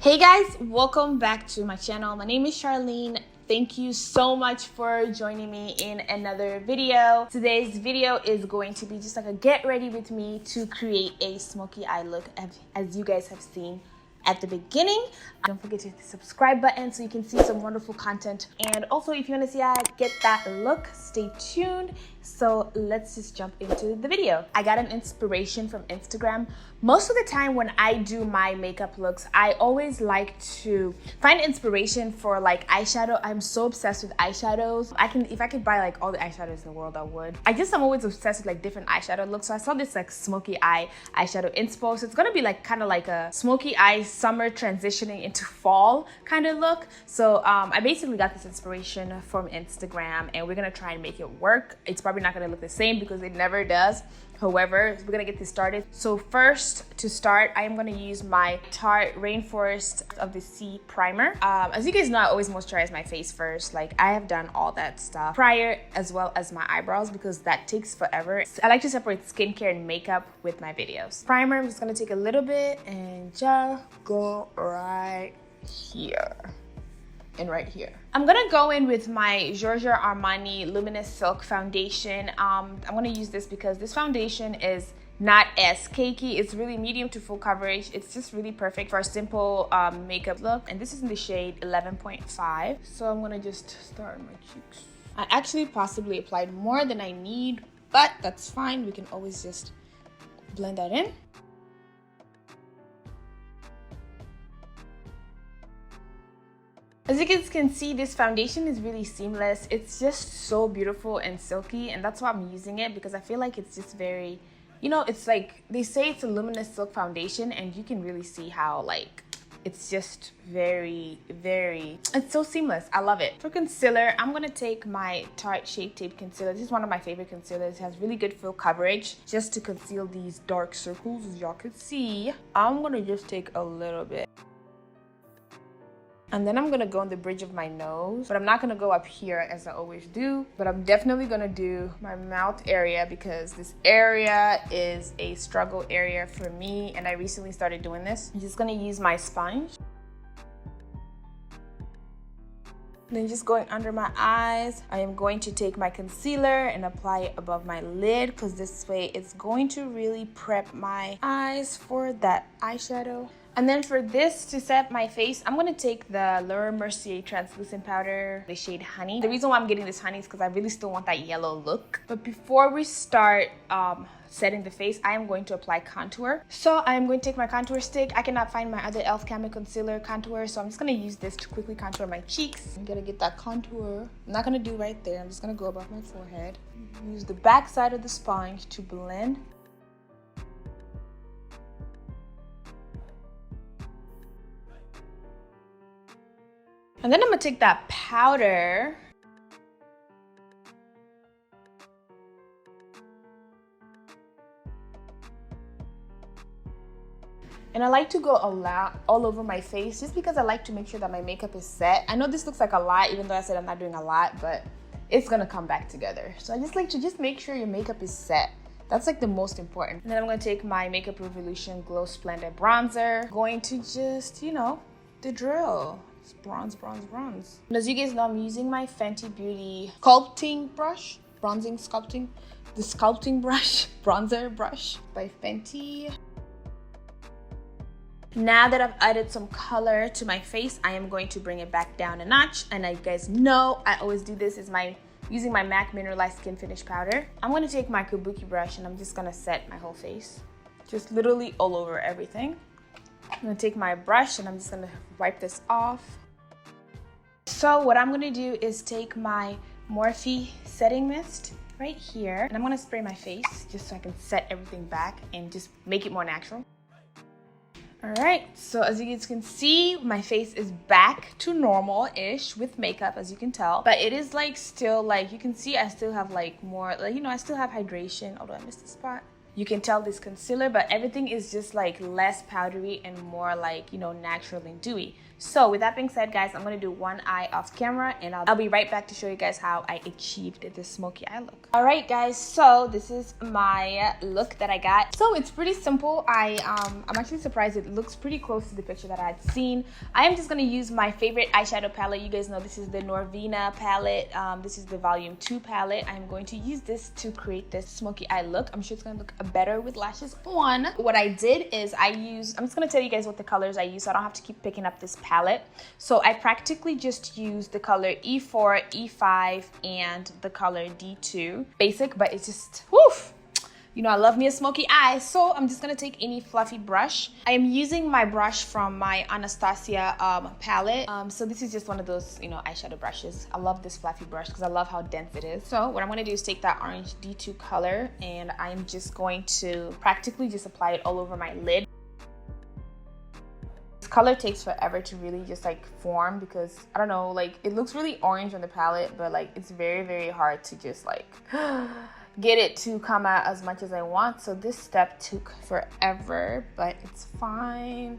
Hey guys, welcome back to my channel. My name is Charlene. Thank you so much for joining me in another video. Today's video is going to be just like a get ready with me to create a smoky eye look, as you guys have seen at the beginning. Don't forget to hit the subscribe button so you can see some wonderful content. And also, if you want to see how I get that look, stay tuned. So let's just jump into the video. I got an inspiration from Instagram. Most of the time when I do my makeup looks, I always like to find inspiration for like eyeshadow. I'm so obsessed with eyeshadows. If I could buy like all the eyeshadows in the world, I would. I'm always obsessed with like different eyeshadow looks. So I saw this like smoky eye eyeshadow inspo. So it's gonna be like kind of like a smoky eye summer transitioning into fall kind of look. So I basically got this inspiration from Instagram and we're gonna try and make it work. It's probably not gonna look the same because it never does. However, we're gonna get this started. So first, to start, I am gonna use my Tarte Rainforest of the Sea primer. As you guys know, I always moisturize my face first. Like, I have done all that stuff prior, as well as my eyebrows, because that takes forever. I like to separate skincare and makeup with my videos. Primer, I'm just gonna take a little bit and just go right here. And right here. I'm gonna go in with my Gorgio Armani Luminous Silk Foundation. I'm gonna use this because this foundation is not as cakey. It's really medium to full coverage. It's just really perfect for a simple makeup look. And this is in the shade 11.5. So I'm gonna just start on my cheeks. I actually possibly applied more than I need, but that's fine. We can always just blend that in. As you guys can see, this foundation is really seamless. It's just so beautiful and silky, and that's why I'm using it, because I feel like it's just very, you know, it's like, they say it's a luminous silk foundation, and you can really see how, like, it's just very, it's so seamless. I love it. For concealer, I'm gonna take my Tarte Shape Tape Concealer. This is one of my favorite concealers. It has really good full coverage just to conceal these dark circles, as y'all can see. I'm gonna just take a little bit. And then I'm gonna go on the bridge of my nose, but I'm not gonna go up here as I always do, but I'm definitely gonna do my mouth area because this area is a struggle area for me, and I recently started doing this. I'm just gonna use my sponge. Then just going under my eyes, I am going to take my concealer and apply it above my lid, because this way it's going to really prep my eyes for that eyeshadow. And then for this, to set my face, I'm going to take the Mercier translucent powder, the shade Honey. The reason why I'm getting this Honey is because I really still want that yellow look. But before we start setting the face, I am going to apply contour. So I am going to take my contour stick. I cannot find my other e.l.f. Camo Concealer contour, so I'm just going to use this to quickly contour my cheeks. I'm going to get that contour. I'm not going to do right there. I'm just going to go above my forehead. Use the back side of the sponge to blend. And then I'm gonna take that powder and I like to go a lot all over my face just because I like to make sure that my makeup is set. I know this looks like a lot, even though I said I'm not doing a lot, but it's gonna come back together. So I just like to just make sure your makeup is set. That's like the most important. And then I'm gonna take my Makeup Revolution Glow Splendor bronzer. Going to just, you know, the drill. It's bronze. And as you guys know, I'm using my Fenty Beauty sculpting brush, the sculpting brush, bronzer brush by Fenty. Now that I've added some color to my face, I am going to bring it back down a notch. And you guys know I always do this, is using my MAC Mineralized Skin Finish Powder. I'm gonna take my kabuki brush and I'm just gonna set my whole face. Just literally all over everything. I'm gonna take my brush and I'm just gonna wipe this off. So what I'm gonna do is take my Morphe setting mist right here, and I'm gonna spray my face just so I can set everything back and just make it more natural. All right, so as you guys can see, my face is back to normal-ish with makeup, as you can tell, but it is like still like, you can see I still have like more, like, you know, I still have hydration, although I missed a spot. you can tell this concealer, but everything is just like less powdery and more like, you know, natural and dewy. So with that being said, guys, I'm gonna do one eye off camera, and I'll be right back to show you guys how I achieved this smoky eye look. All right, guys, so this is my look that I got. So it's pretty simple. I'm actually surprised it looks pretty close to the picture that I'd seen. I am just gonna use my favorite eyeshadow palette. You guys know this is the Norvina palette. This is the volume 2 palette. I'm going to use this to create this smoky eye look. I'm sure it's gonna look better with lashes on. What I did is I'm just gonna tell you guys what the colors I use so I don't have to keep picking up this palette. So I practically just used the color E4, E5, and the color D2. Basic, but it's just, woof! You know, I love me a smoky eye, so I'm just gonna take any fluffy brush. I am using my brush from my Anastasia palette. So this is just one of those, you know, eyeshadow brushes. I love this fluffy brush because I love how dense it is. So what I'm gonna do is take that orange D2 color, and I'm just going to practically just apply it all over my lid. This color takes forever to really just like form because, I don't know, like it looks really orange on the palette, but like it's very, very hard to just like get it to come out as much as I want. So this step took forever, but it's fine.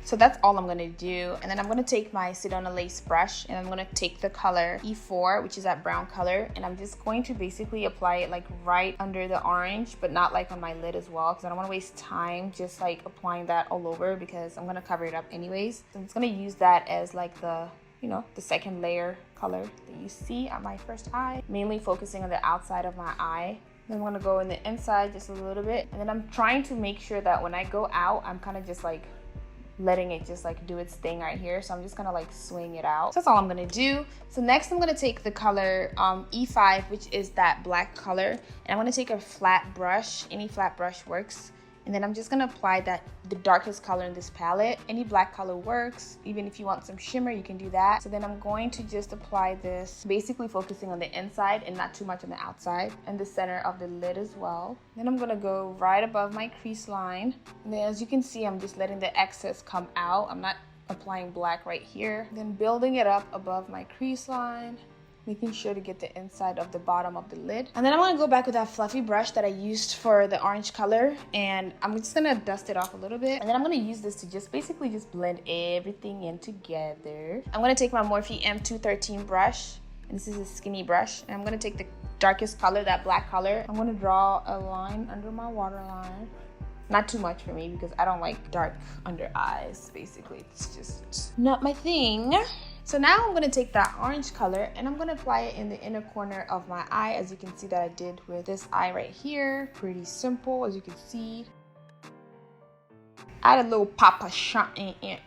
So that's all I'm gonna do. And then I'm gonna take my Sedona Lace brush, and I'm gonna take the color E4, which is that brown color, and I'm just going to basically apply it like right under the orange, but not like on my lid as well, because I don't wanna waste time just like applying that all over because I'm gonna cover it up anyways. So I'm just gonna use that as like the, you know, the second layer color that you see on my first eye, mainly focusing on the outside of my eye. Then I'm gonna go in the inside just a little bit, and then I'm trying to make sure that when I go out, I'm kind of just like letting it just like do its thing right here. So I'm just gonna like swing it out. So that's all I'm gonna do. So next I'm gonna take the color E5, which is that black color, and I'm gonna take a flat brush. Any flat brush works. And then I'm just gonna apply the darkest color in this palette. Any black color works. Even if you want some shimmer, you can do that. So then I'm going to just apply this, basically focusing on the inside and not too much on the outside, and the center of the lid as well. Then I'm gonna go right above my crease line. And then as you can see, I'm just letting the excess come out. I'm not applying black right here. Then building it up above my crease line, making sure to get the inside of the bottom of the lid. And then I'm gonna go back with that fluffy brush that I used for the orange color, and I'm just gonna dust it off a little bit. And then I'm gonna use this to just basically just blend everything in together. I'm gonna take my Morphe M213 brush, and this is a skinny brush, and I'm gonna take the darkest color, that black color. I'm gonna draw a line under my waterline. Not too much for me because I don't like dark under eyes, basically. It's just not my thing. So now I'm gonna take that orange color and I'm gonna apply it in the inner corner of my eye, as you can see that I did with this eye right here. Pretty simple, as you can see. Add a little papa shot in.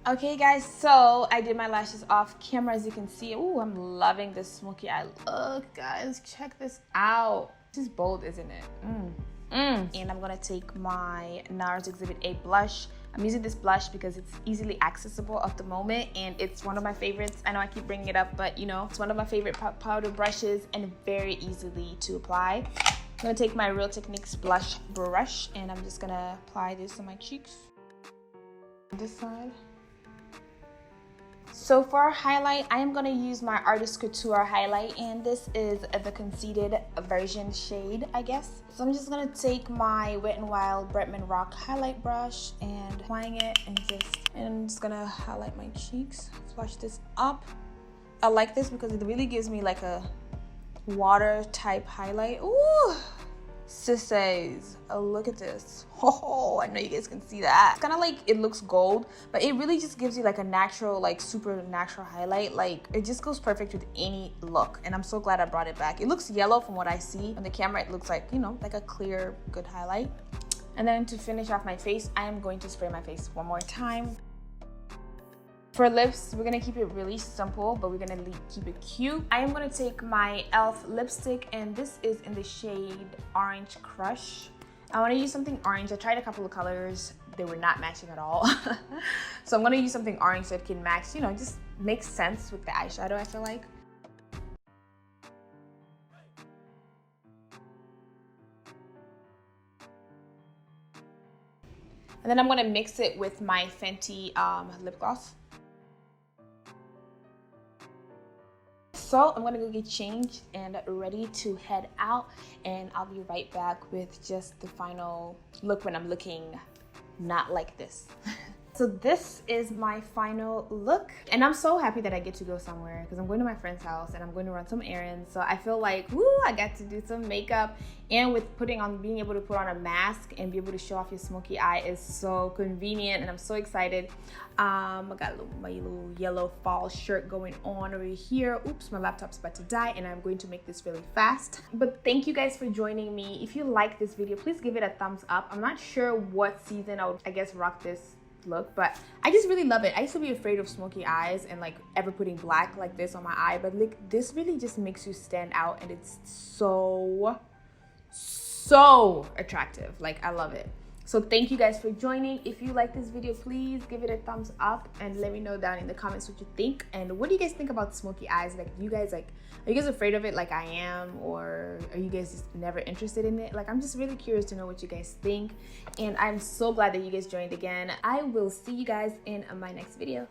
Okay guys, so I did my lashes off camera, as you can see. Ooh, I'm loving this smoky eye look, guys. Check this out. This is bold, isn't it? And I'm gonna take my NARS Exhibit A blush. I'm using this blush because it's easily accessible at the moment, and it's one of my favorites. I know I keep bringing it up, but you know, it's one of my favorite powder brushes and very easily to apply. I'm gonna take my Real Techniques blush brush, and I'm just gonna apply this on my cheeks. This side. So for our highlight, I am gonna use my Artist Couture highlight, and this is the conceited version shade, I guess. So I'm just gonna take my Wet n Wild Bretman Rock highlight brush and applying it, and I'm just gonna highlight my cheeks, flush this up. I like this because it really gives me like a water type highlight. Ooh, sissies, oh, look at this. Oh, I know you guys can see that. It's kind of like, it looks gold, but it really just gives you like a natural, like super natural highlight. Like it just goes perfect with any look, and I'm so glad I brought it back. It looks yellow from what I see on the camera. It looks like, you know, like a clear, good highlight. And then to finish off my face, I am going to spray my face one more time. For lips, we're gonna keep it really simple, but we're gonna keep it cute. I am gonna take my e.l.f. lipstick, and this is in the shade Orange Crush. I wanna use something orange. I tried a couple of colors. They were not matching at all. So I'm gonna use something orange so it can match, you know, just makes sense with the eyeshadow, I feel like. And then I'm gonna mix it with my Fenty lip gloss. So I'm gonna go get changed and ready to head out, and I'll be right back with just the final look when I'm looking not like this. So this is my final look, and I'm so happy that I get to go somewhere because I'm going to my friend's house and I'm going to run some errands. So I feel like, woo, I got to do some makeup, and with being able to put on a mask and be able to show off your smoky eye is so convenient, and I'm so excited. I got my little yellow fall shirt going on over here. Oops, my laptop's about to die, and I'm going to make this really fast. But thank you guys for joining me. If you like this video, please give it a thumbs up. I'm not sure what season I would, I guess, rock this look, but I just really love it. I used to be afraid of smoky eyes and like ever putting black like this on my eye, but like this really just makes you stand out, and it's so attractive. Like, I love it. So thank you guys for joining. If you like this video, please give it a thumbs up and let me know down in the comments what you think, and what do you guys think about smoky eyes? Like, are you guys afraid of it like I am, or are you guys just never interested in it? Like, I'm just really curious to know what you guys think, and I'm so glad that you guys joined again. I will see you guys in my next video.